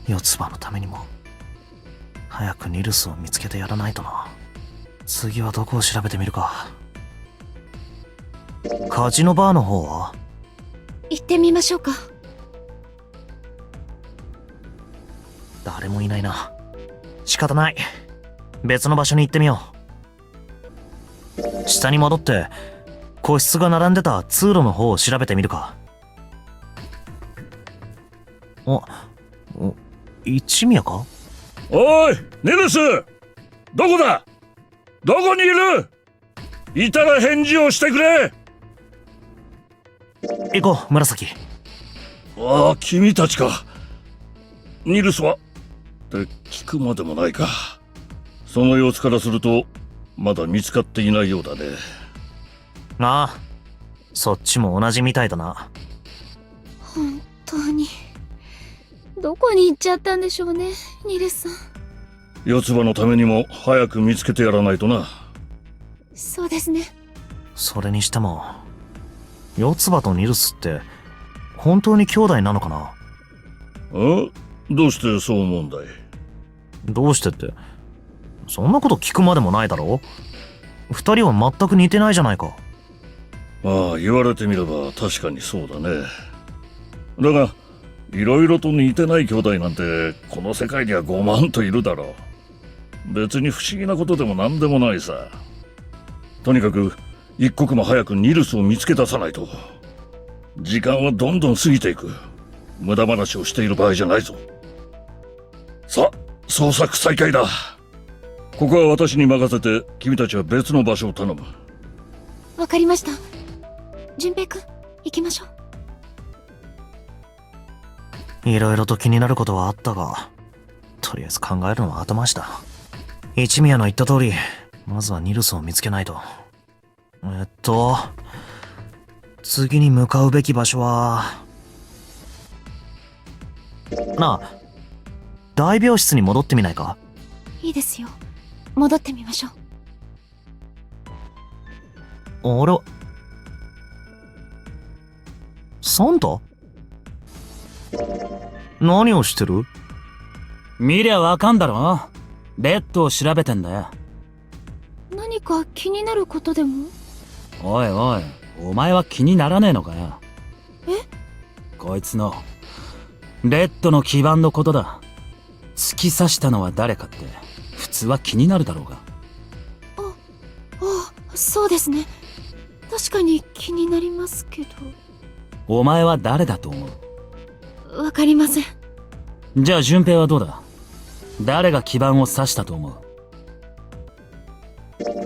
四つ葉のためにも早くニルスを見つけてやらないとな。次はどこを調べてみるか。カジノバーの方は行ってみましょうか。誰もいないな。仕方ない。別の場所に行ってみよう。下に戻って個室が並んでた通路の方を調べてみるか。一宮か？おい、ニルス！どこだ？どこにいる？いたら返事をしてくれ！行こう、紫。ああ、君たちか。ニルスは？って聞くまでもないか。その様子からすると、まだ見つかっていないようだね。ああ、そっちも同じみたいだな。本当に。どこに行っちゃったんでしょうね、ニルスさん。四つ葉のためにも早く見つけてやらないとな。そうですね。それにしても、四つ葉とニルスって本当に兄弟なのかな？あ？どうしてそう思うんだい？どうしてって、そんなこと聞くまでもないだろ。二人は全く似てないじゃないか。ああ、言われてみれば確かにそうだね。だが、いろいろと似てない兄弟なんてこの世界には5万といるだろう。別に不思議なことでも何でもないさ。とにかく一刻も早くニルスを見つけ出さないと。時間はどんどん過ぎていく。無駄話をしている場合じゃないぞ。さあ、捜索再開だ。ここは私に任せて、君たちは別の場所を頼む。わかりました。順平くん、行きましょう。いろいろと気になることはあったが、とりあえず考えるのは後回しだ。一宮の言った通り、まずはニルスを見つけないと。次に向かうべき場所は、なあ、大病室に戻ってみないか？いいですよ。戻ってみましょう。あれ、サンタ？何をしてる？見りゃわかんだろ。ベッドを調べてんだよ。何か気になることでも？おいおい、お前は気にならねえのかよ。え？こいつのレッドの基盤のことだ。突き刺したのは誰かって普通は気になるだろうが。そうですね。確かに気になりますけど。お前は誰だと思わかりません。う？じゃあ順平はどうだ？誰が基盤を刺したと思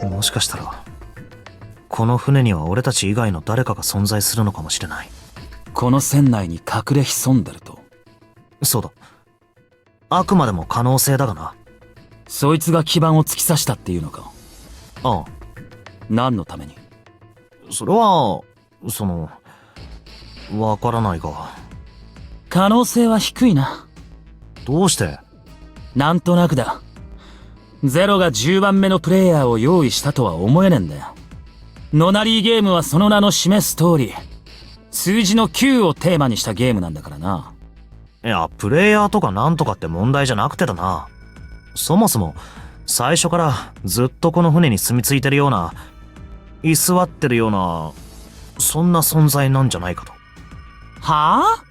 う？もしかしたら、この船には俺たち以外の誰かが存在するのかもしれない。この船内に隠れ潜んでると？そうだ。あくまでも可能性だがな。そいつが基盤を突き刺したっていうのか？ああ。何のために？それは、わからないが。可能性は低いな。どうして？なんとなくだ。ゼロが10番目のプレイヤーを用意したとは思えねえんだよ。ノナリーゲームはその名の示す通り、数字の9をテーマにしたゲームなんだからな。いや、プレイヤーとかなんとかって問題じゃなくてだな。そもそも、最初からずっとこの船に住み着いてるような、居座ってるような、そんな存在なんじゃないかと。はあ？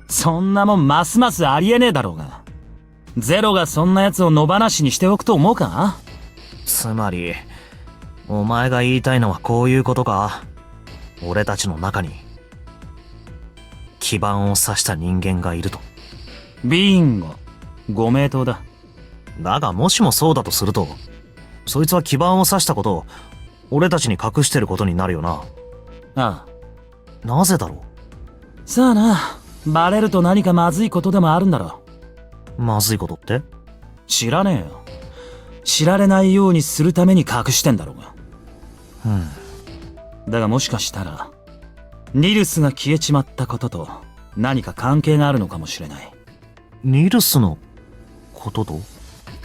そんなもんますますありえねえだろうが。ゼロがそんな奴を野放しにしておくと思うか？つまり、お前が言いたいのはこういうことか？俺たちの中に、基盤を刺した人間がいると。ビンゴ。ご名答だ。だがもしもそうだとすると、そいつは基盤を刺したことを、俺たちに隠してることになるよな。ああ。なぜだろさあな、バレると何かまずいことでもあるんだろう。まずいことって？知らねえよ。知られないようにするために隠してんだろうが。だがもしかしたら、ニルスが消えちまったことと何か関係があるのかもしれない。ニルスのことと？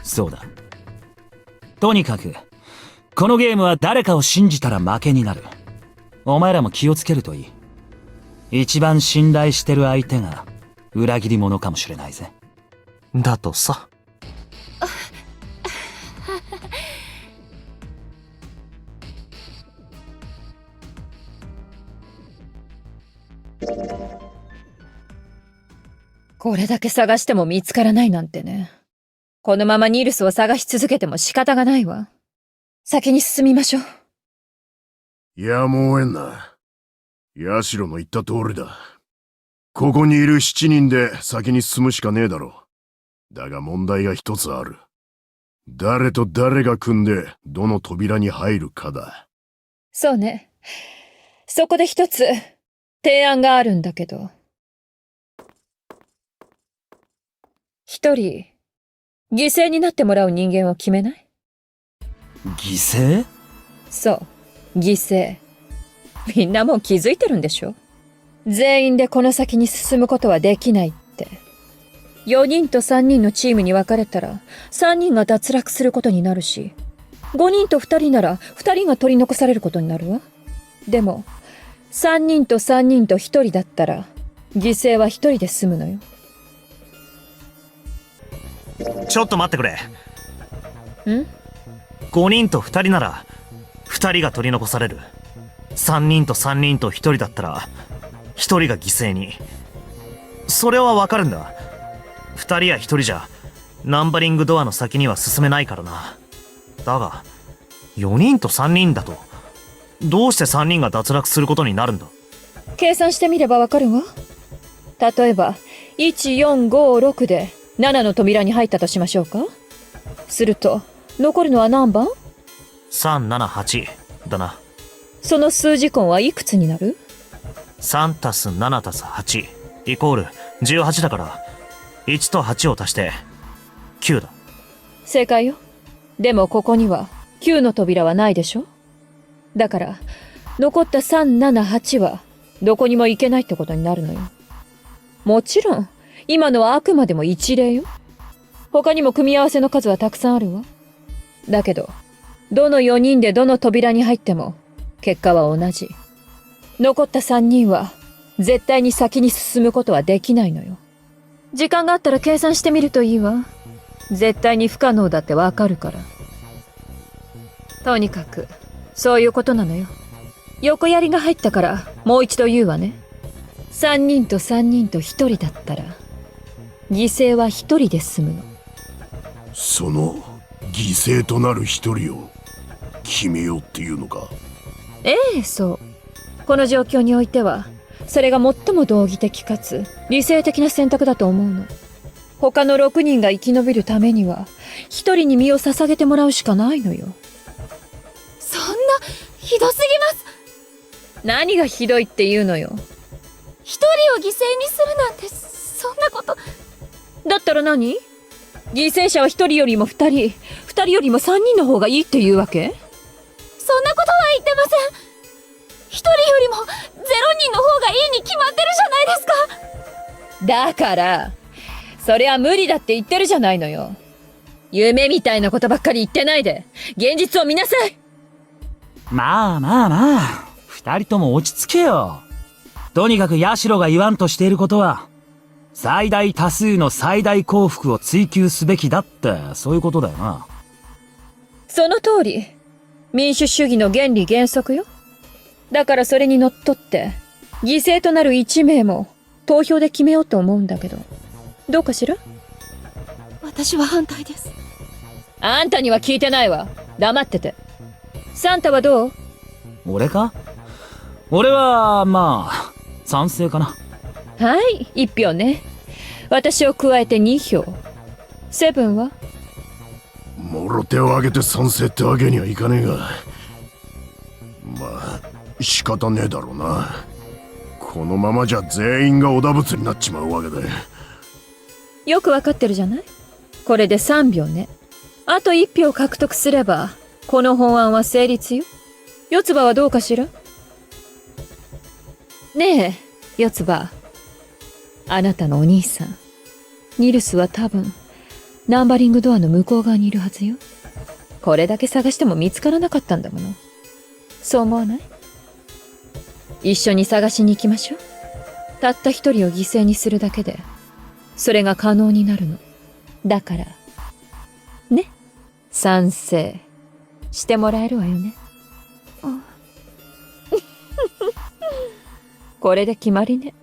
そうだ。とにかく、このゲームは誰かを信じたら負けになる。お前らも気をつけるといい。一番信頼してる相手が裏切り者かもしれないぜ。だとさ。これだけ探しても見つからないなんてね。このままニルスを探し続けても仕方がないわ。先に進みましょう。やむを得んな。ヤシロの言った通りだ。ここにいる7人で先に進むしかねえだろう。だが問題が一つある。誰と誰が組んでどの扉に入るかだ。そうね。そこで一つ提案があるんだけど。一人、犠牲になってもらう人間を決めない？犠牲？そう、犠牲。みんなもう気づいてるんでしょ？全員でこの先に進むことはできないって。4人と3人のチームに分かれたら、3人が脱落することになるし、5人と2人なら2人が取り残されることになるわ。でも、3人と3人と1人だったら、犠牲は1人で済むのよ。ちょっと待ってくれ。ん？ 5 人と2人なら2人が取り残される。3人と3人と1人だったら1人が犠牲に。それはわかるんだ。2人や1人じゃナンバリングドアの先には進めないからな。だが4人と3人だとどうして3人が脱落することになるんだ？計算してみればわかるわ。例えば、1、4、5、6で7の扉に入ったとしましょうか。すると、残るのは何番？ 378 だな。その数字根はいくつになる？ 3たす7たす8イコール18だから、1と8を足して9だ。正解よ。でもここには9の扉はないでしょ？だから、残った3、7、8はどこにも行けないってことになるのよ。もちろん、今のはあくまでも一例よ。他にも組み合わせの数はたくさんあるわ。だけど、どの4人でどの扉に入っても、結果は同じ。残った3人は、絶対に先に進むことはできないのよ。時間があったら計算してみるといいわ。絶対に不可能だってわかるから。とにかく、そういうことなのよ。横槍が入ったから、もう一度言うわね。3人と3人と1人だったら、犠牲は1人で済むの。その犠牲となる一人を決めようっていうのか？ええ、そう。この状況においては、それが最も道義的かつ理性的な選択だと思うの。他の6人が生き延びるためには、1人に身を捧げてもらうしかないのよ。そんな、ひどすぎます。何がひどいって言うのよ。一人を犠牲にするなんて、そんなこと。だったら何？犠牲者は1人よりも2人、2人よりも3人の方がいいっていうわけ？そんなことは言ってません。一人よりも0人の方がいいに決まってるじゃないですか。だから、それは無理だって言ってるじゃないのよ。夢みたいなことばっかり言ってないで、現実を見なさい。まあまあまあ、2人とも落ち着けよ。とにかくヤシロが言わんとしていることは、最大多数の最大幸福を追求すべきだって、そういうことだよな。その通り、民主主義の原理原則よ。だからそれにのっとって、犠牲となる1名も投票で決めようと思うんだけど、どうかしら？私は反対です。あんたには聞いてないわ。黙ってて。サンタはどう？俺か？俺は、まあ、賛成かな。はい、1票ね。私を加えて2票。セブンは？もろ手を挙げて賛成ってわけにはいかねえが。まあ、仕方ねえだろうな。このままじゃ全員が織田仏になっちまうわけで。よくわかってるじゃない？これで3票ね。あと1票獲得すれば、この法案は成立よ。四つ葉はどうかしら？ねえ、四つ葉。あなたのお兄さん、ニルスは多分、ナンバリングドアの向こう側にいるはずよ。これだけ探しても見つからなかったんだもの。そう思わない？一緒に探しに行きましょう。たった一人を犠牲にするだけで、それが可能になるの。だから、ね、賛成してもらえるわよね。これで決まりね。